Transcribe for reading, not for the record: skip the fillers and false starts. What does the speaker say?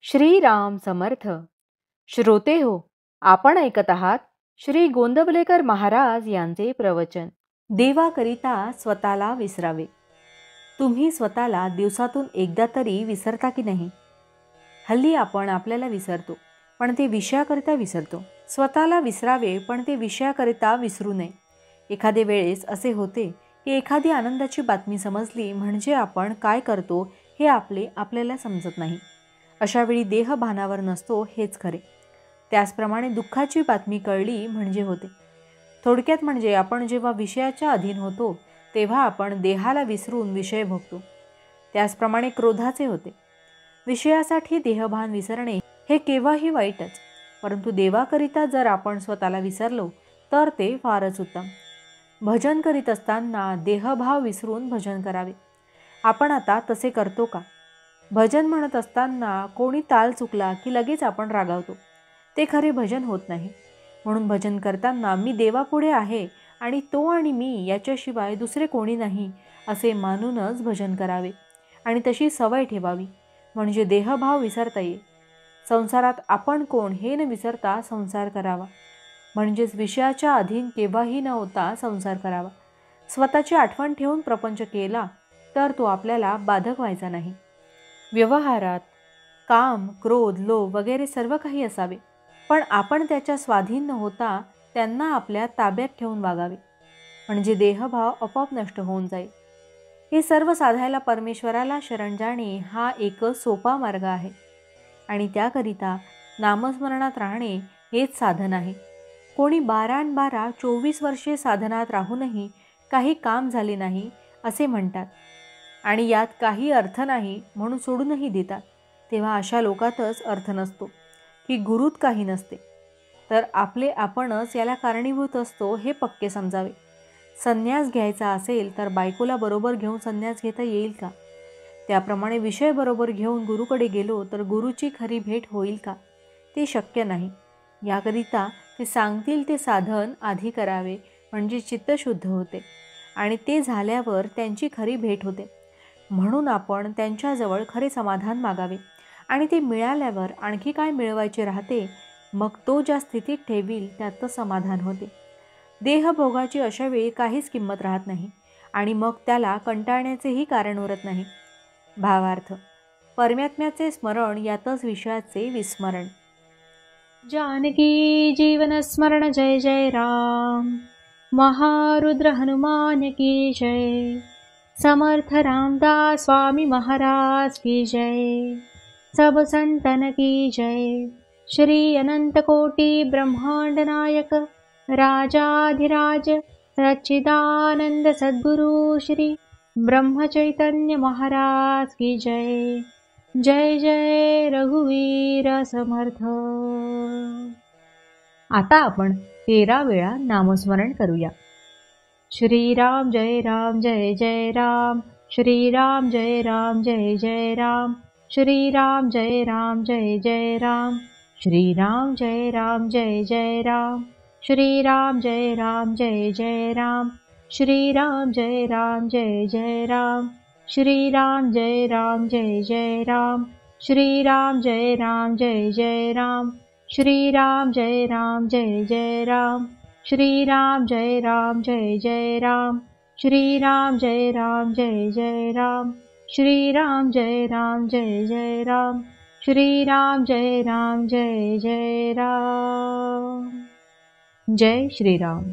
श्रीराम समर्थ. श्रोते हो, आपण ऐकत आहात श्री गोंदवलेकर महाराज यांचे प्रवचन. देवाकरिता स्वतःला विसरावे. तुम्ही स्वतःला दिवसातून एकदा तरी विसरता की नाही? हल्ली आपण आपल्याला विसरतो, पण ते विषयाकरिता विसरतो. स्वतःला विसरावे, पण ते विषयाकरिता विसरू नये. एखादे वेळेस असे होते की एखादी आनंदाची बातमी समजली म्हणजे आपण काय करतो हे आपल्याला समजत नाही. अशावेळी देह भानावर नसतो हेच खरे. त्याचप्रमाणे दुःखाची बातमी कळली म्हणजे होते. थोडक्यात म्हणजे आपण जेव्हा विषयाच्या अधीन होतो तेव्हा आपण देहाला विसरून विषय भोगतो. त्याचप्रमाणे क्रोधाचे होते. विषयासाठी देहभान विसरणे हे केव्हाही वाईटच, परंतु देवाकरिता जर आपण स्वतःला विसरलो तर ते फारच उत्तम. भजन करीत असताना देहभाव विसरून भजन करावे. आपण आता तसे करतो का? भजन म्हणत असताना कोणी ताल चुकला की लगेच आपण रागावतो. ते खरे भजन होत नाही. म्हणून भजन करताना मी देवापुढे आहे आणि तो आणि मी याच्याशिवाय दुसरे कोणी नाही असे मानूनच भजन करावे आणि तशी सवय ठेवावी, म्हणजे देहभाव विसरता येईल. संसारात आपण कोण हे न विसरता संसार करावा, म्हणजेच विषयाच्या अधीन केव्हाही न होता संसार करावा. स्वतःची आठवण ठेवून प्रपंच केला तर तो आपल्याला बाधक व्हायचा नाही. व्यवहारात काम, क्रोध, लोभ वगैरे सर्व काही असावे, पण आपण त्याच्या स्वाधीन न होता त्यांना आपल्या ताब्यात ठेवून वागावे, म्हणजे देहभाव आपोआप नष्ट होऊन जाईल. हे सर्व साधायला परमेश्वराला शरण जाणे हा एक सोपा मार्ग आहे आणि त्याकरिता नामस्मरणात राहणे हेच साधन आहे. कोणी 12 24 वर्षे साधनात राहूनही काही काम झाले नाही असे म्हणतात आणि यात काही अर्थ नाही म्हणून सोडूनही देतात. तेव्हा अशा लोकातच अर्थ नसतो की गुरुत काही नसते, तर आपणच याला कारणीभूत असतो हे पक्के समजावे. संन्यास घ्यायचा असेल तर बायकोला बरोबर घेऊन संन्यास घेता येईल का? त्याप्रमाणे विषय बरोबर घेऊन गुरुकडे गेलो तर गुरुची खरी भेट होईल का? ते शक्य नाही. याकरिता ते सांगतील ते साधन आधी करावे, म्हणजे चित्त शुद्ध होते आणि ते झाल्यावर त्यांची खरी भेट होते. म्हणून आपण त्यांच्याजवळ खरे समाधान मागावे आणि ते मिळाल्यावर आणखी काय मिळवायचे राहते, मग तो ज्या स्थितीत ठेवील त्यातच समाधान होते. देहभोगाची अशा वेळी काहीच किंमत राहत नाही आणि मग त्याला कंटाळण्याचेही कारण उरत नाही. भावार्थ, परमात्म्याचे स्मरण यातच विषयाचे विस्मरण. जानकी जीवन स्मरण जय जय राम. महारुद्र हनुमान की जय. समर्थ रामदास स्वामी महाराज की जय. सब संतन की जय. श्री अनंत कोटि ब्रह्मांड नायक राजाधिराज सच्चिदानंद सद्गुरु श्री ब्रह्म चैतन्य महाराज की जय. जय जय रघुवीर समर्थ. आता आपण 13 वेळा नामस्मरण करूया. श्रीराम जय राम जय जय राम. श्रीराम जय राम जय जय राम. श्रीराम जय राम जय जय राम. श्रीराम जय राम जय जय राम. श्रीराम जय राम जय जय राम. श्रीराम जय राम जय जय राम. श्रीराम जय राम जय जय राम. श्रीराम जय राम जय जय राम. श्रीराम जय राम जय जय राम. श्रीराम जय राम जय जय राम. श्रीराम जय राम जय जय राम. श्रीराम जय राम जय जय राम. श्रीराम जय राम जय जय राम. जय श्रीराम.